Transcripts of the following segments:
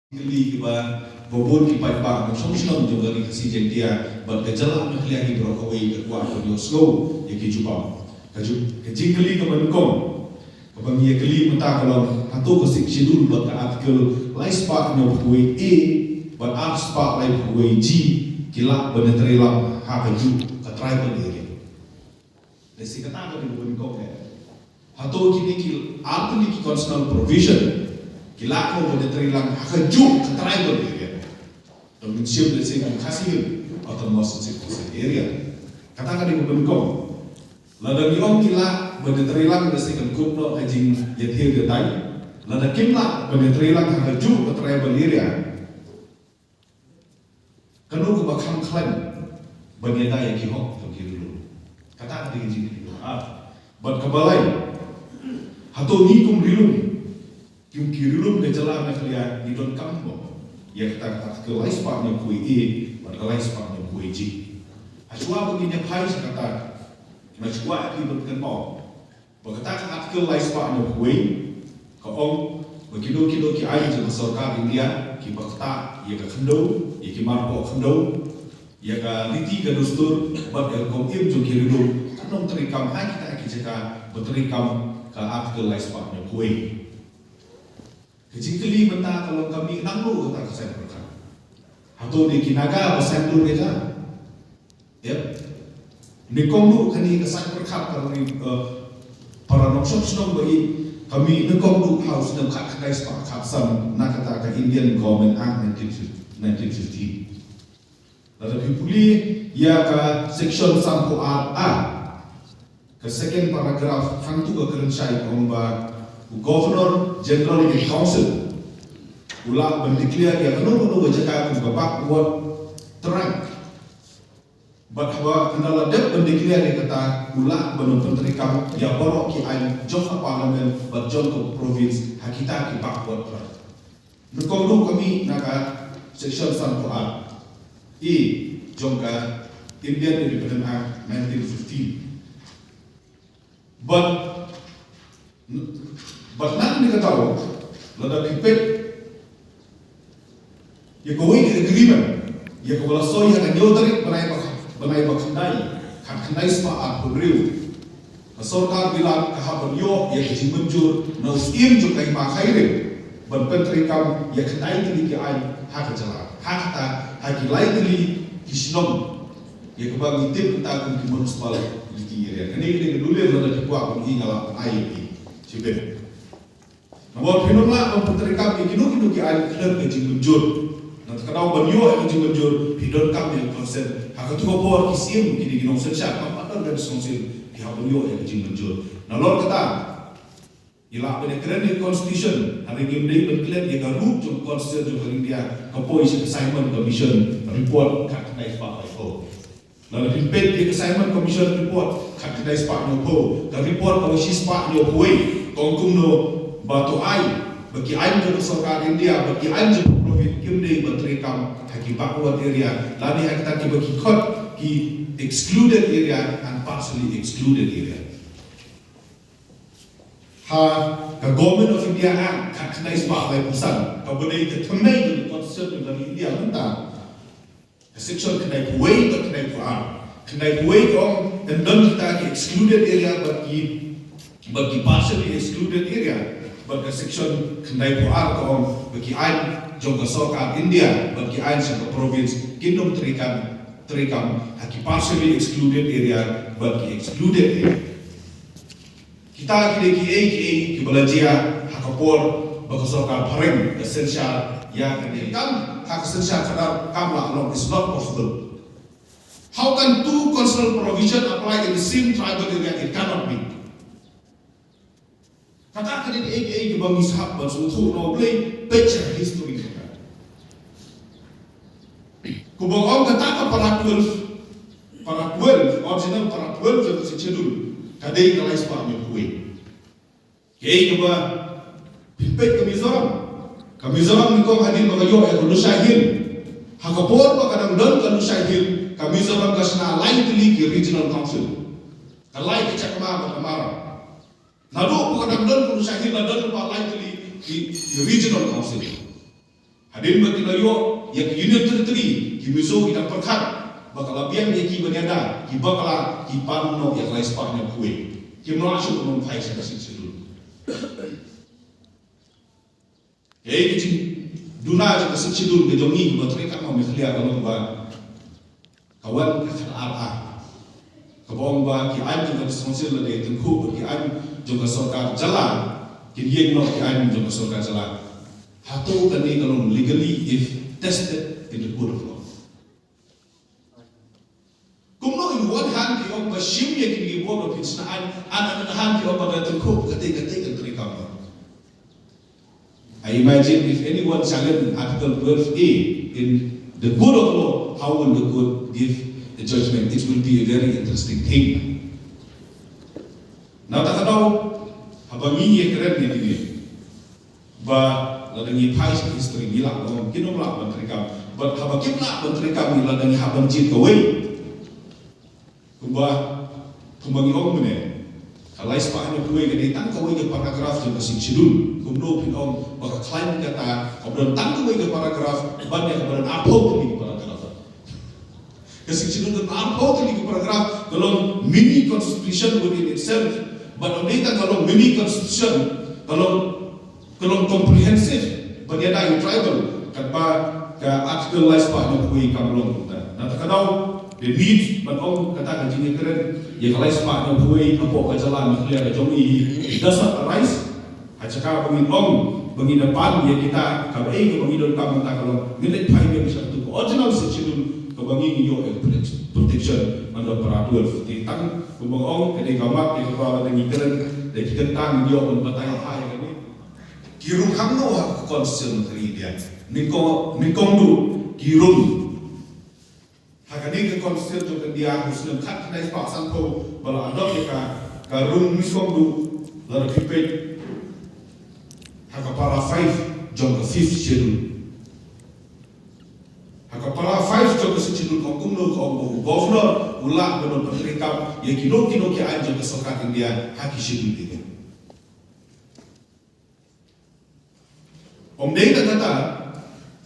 Kali kiba bobon kipa ba mo song juga ni kasi dia bat ke jalan nak lihat di brokawai ke kuat ke slow ya ki juba kali ke menkom kabang ye kali mata kalau atau ke schedule bat ke artikel lai spark no kuai a bat art spark lai kuai g kila benetre lam ha ke ju ke tribal dia desi kata ke di menkom atau kini ki art ni ki constitutional provision kilako benetre lang hakaju ke tribal area dan mensiap dari segi hasil atau masuk area katakan di benkom lada giong kila benetre lang dari segi kunno hajing yathir detai lada kimla benetre lang hakaju ke tribal area kanu ke bakam klan banyada yang kihok to kiru katakan di jing bat kabalai hato ni kum rilum Kim kirilum ke jalan nak lihat di don kambo, ya kata ke lain sepatnya kue A, pada lain sepatnya kue G. Asua begini pai kata, macam aku berkenal, berkata kata ke lain sepatnya kue, kau begitu ki air je masyarakat India, ki berkata, ya ke kendo, ya ki marpo kendo, ya ke liti ke dustur, buat yang kau im jo kirilum, kanong terikam hai kita jika berterikam ke artikel lain sepatnya kue. Kecil benda kalau kami nanggu kata saya berkata, atau di kinaga pasal tu beja, ya, di kongdu kini kesan berkat kalau ni para noksop senang bagi kami di kongdu house dan kat kedai sepak kapsam nak kata ke Indian Government Act 1950. Lalu dipuli ia ke section 1A ke second paragraph hantu ke kerencai omba Governor General of the Council ulah mendeklar dia penuh bercakap babak buat terang bahawa kendala dep mendeklar dia kata ulah benar terikam dia borok ki ain jom parlimen bat jom ke province hakita ki bak buat terang nukong kami naka section 1A I jom ka Indian Independence Act 1915 but nak ni katawa, lada pipet, ya kau ini agreement, ya kau belasoi yang nyodari benai bakandai, kandai sepaat pemberiu. Masyarakat bilang kahaban yo, ya kecil menjur, nausim juga yang makairin, berpenterikam, ya kandai tadi kiai hak jalan, hak ta, hak lain tadi kisnom, ya kau bagi tip kita akan kimanus balik di kiri. Kini dulu lada dikuat pun ingalah air ini, cipen. Namun pinumlah memperterikam kinu ki air klub ke jimunjur. Nanti kenal banyo ke jimunjur hidon kam yang konsen. Hak tu kopor kisim kini ginong sensiap. Apa dan songsil ki banyo ke jimunjur. Nalor kata, ilah penekeren di constitution hari ini berkelihat dia garuk jom constitution jom India kapoi assignment commission report kat kedai sepak IFO. Lalu pimpin di assignment commission report kat kedai sepak IFO. Dan report kalau si sepak IFO kongkum no batu ai bagi anjur masyarakat India bagi anjur profit kimdei berterikam haki backward area lani haki taki bagi kot ki excluded area and partially excluded area ka government of India act kat kenai sebab lai pusat ka bedai ke temai ke constitution dari India mentah section kenai kuwait ke kenai kuwait on and dan kita ki excluded area bagi partially excluded area bagi section kendai puar kaum bagi ain jongga sokat India bagi ain sebuah province kingdom terikam haki partially excluded area bagi excluded area kita ki belajar hakapor bagi sokat pareng essential yang kan hak essential kadar kamla along is not possible. How can two constitutional provision apply in the same tribal area? It cannot be. Kata kali ini bagi sahabat untuk noble baca history kita. Kubang kata para 12 original para 12 jadi schedule. Kadai kalau sebab kuih. Kei coba pimpet kami Zoram ni kau hadir bagi yo yang Nusaihil. Hakapor kadang don ke Nusaihil. Kami Zoram kasna lain teli regional council. Kalai kecak kemana. Lalu kadang don Nusaihil dan don lain teli di regional council. Hadin bagi layo yang unit territory kimiso kita perkat bakal labian yang ki banyada ki bakala ki panno yang lain sepahnya kue ki melasuk non fai sa sidul kicing duna sa sidul ke jongi batrika mo mislia kalong ba kawan ka ara kabong ba ki an juga responsible de tengku ki an juga sarkar jalan ki yeng no ki an juga sarkar jalan hato kani kalong legally if tested in the court of law. Kumno in one hand ki og bashim ye ki board of its an another hand ki og badatul ko kate kantri kam. I imagine if anyone challenge Article 12A in the court of law, how will the court give the judgment? It will be a very interesting thing. Now takadaw habangin ye keren ni dini ba ladangi pais history nilaong kinomla menteri kam but habakim na menteri kam nila ladangi habang jit kawai kumba kumbangi ong mene kalai spa ano kuwe gani tang kawai ke paragraf jeng kasing sidul kumno pin ong baka klaim kata kabran tang kawai ke paragraf ban ya kabran apo tuli ke paragraf kasing sidul kan apo tuli ke paragraf kalau mini constitution within itself but only kalau mini constitution kalau comprehensive banyada yung tribal katba ka article lies pa ng kuwi kamlong ta natakadaw the need manong kata kanjing keren ya kalai pa ng kuwi apo ka jalan clear ka jongi doesn't arise at saka bangin depan ya kita kabai bangin kamang ta kalau ngilit pa yung bisa tu original situation ka bangin yo protection under para 12 tang bangong kede kamak ke para ng keren de kitang yo on patay pa kirung hamno ha konstitusi menteri dia nikong du kirung hakani ke konstitusi tu dia muslim kat nai pak sanko bala adok ka karung nikong du la pipe hakapara 5 jong ke 5th schedule hakapara 5 jong ke schedule ko kumno ko governor ulah benon menteri kap ye kino ki anjo ke sokat india haki schedule dia Om dei kata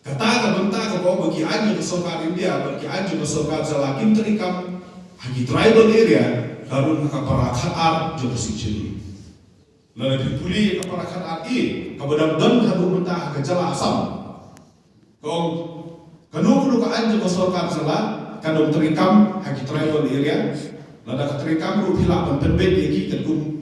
ka benta ka bawa bagi anjo ke sarkar India bagi anjo ke sarkar Jalakim terikam hagi tribal area karun ka parakat ar jo sichili lalu dipuli ka parakat ar i ka badam dan habu benta ka Jala Asam kong kanu ka anjo ke sarkar Jala kadom terikam hagi tribal area lalu ka terikam ru pila penbet yaki kedum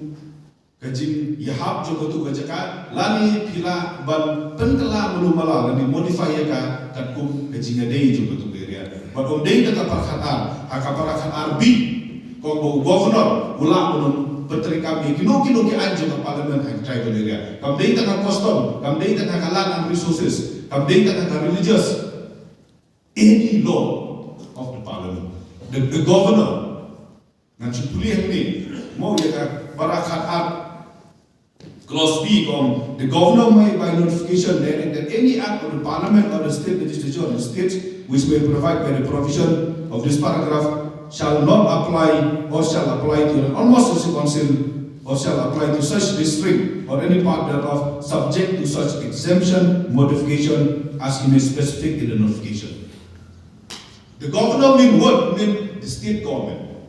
kajing yahab juga tu kajaka lani pila ban penkela melumala lani modify ka katkum kajing adei juga tu area badom dei tak parkhatan akaparakhan arbi ko governor ulang menun petri kami kino ki anjo ka parliament hak tribal area kam dei tak custom kam dei tak land and resources kam dei tak religious any law of the parliament the governor nanti pulih ni mau ya ka parakhan Clause B, the governor may by notification direct that any act of the parliament or the state legislature of the state which may provide by the provision of this paragraph shall not apply or shall apply to an almost council or shall apply to such district or any part thereof subject to such exemption, modification as he may specify in the notification. The governor mean what? Mean the state government.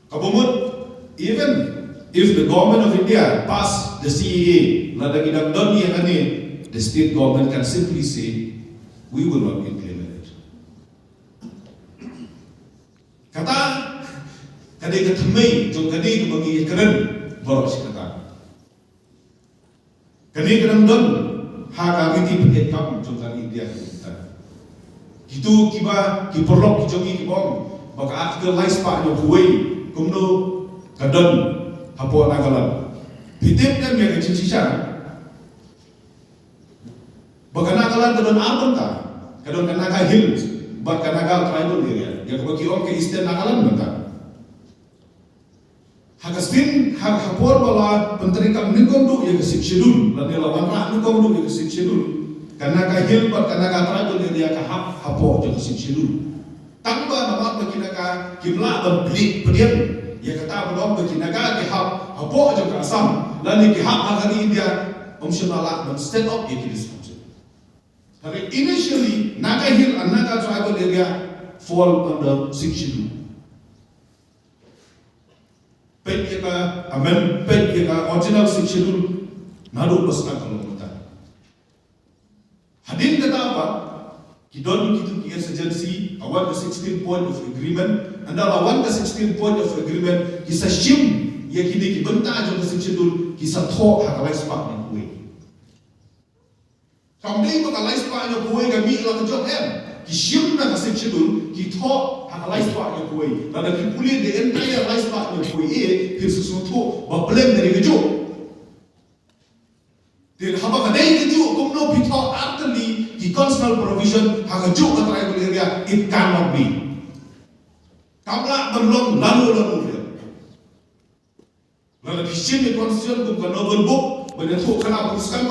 Kabumut, even if the government of India pass the CAA, the state government can simply say, we will not implement it. Kata, kadai ketemai, jom kadai kebagi keren, baru si kata. Kadai keren don, hak amiti penyet kam, jom kadai India kita. Gitu kiba, kiperlok kijongi kibong, baka artikel lais pak yang huwei, kumno kadon. Hapo nagalan. Pitip kan yang cincisa. Baka nagalan kadon arbon ta. Kadon kanaga hills. Baka nagal tribal area. Yang bagi orang ke eastern nagalan benta. Hakastin hapor bala penteri kam nikom du yang kesik schedule. Lalu lawan rak nikom du yang kesik schedule. Kanaga hill baka kanaga tribal area ka hapor yang kesik schedule. Tangba nama bagi naga kimla dan beli pediam. Ya kata belum bagi negara kehap apa aja ke Assam lalu kehap hari India umsyallah dan stand up ya kini semua Initially, Naga Hill and Naga tribal area fall under 6 schedule. Pet original 6 schedule, Nadu Pasna Kalomata. Hadin kata apa? Kita begitu emergency, awal the 16 point of agreement, and awal the 16 point of agreement, kisah shim, ya kini kibenta aja the 6 schedule, kisah thok hakalai spak ni kuih. Kamdeng ko kalai spak ni kuih kami ilang job kishim na ka 6 schedule, ki thok hakalai spak ni kuih. Lalu kipuli the entire life spak ni kuih, kir susunto ba blame dari kejo. Then haba kadai kejo kumno pithok actually the constitutional provision hagajuk ke tribal area, it cannot be. Kamla berlong lalu dia. Lalu kisah ni constitution kum kan novel book, banyak tu kena putuskan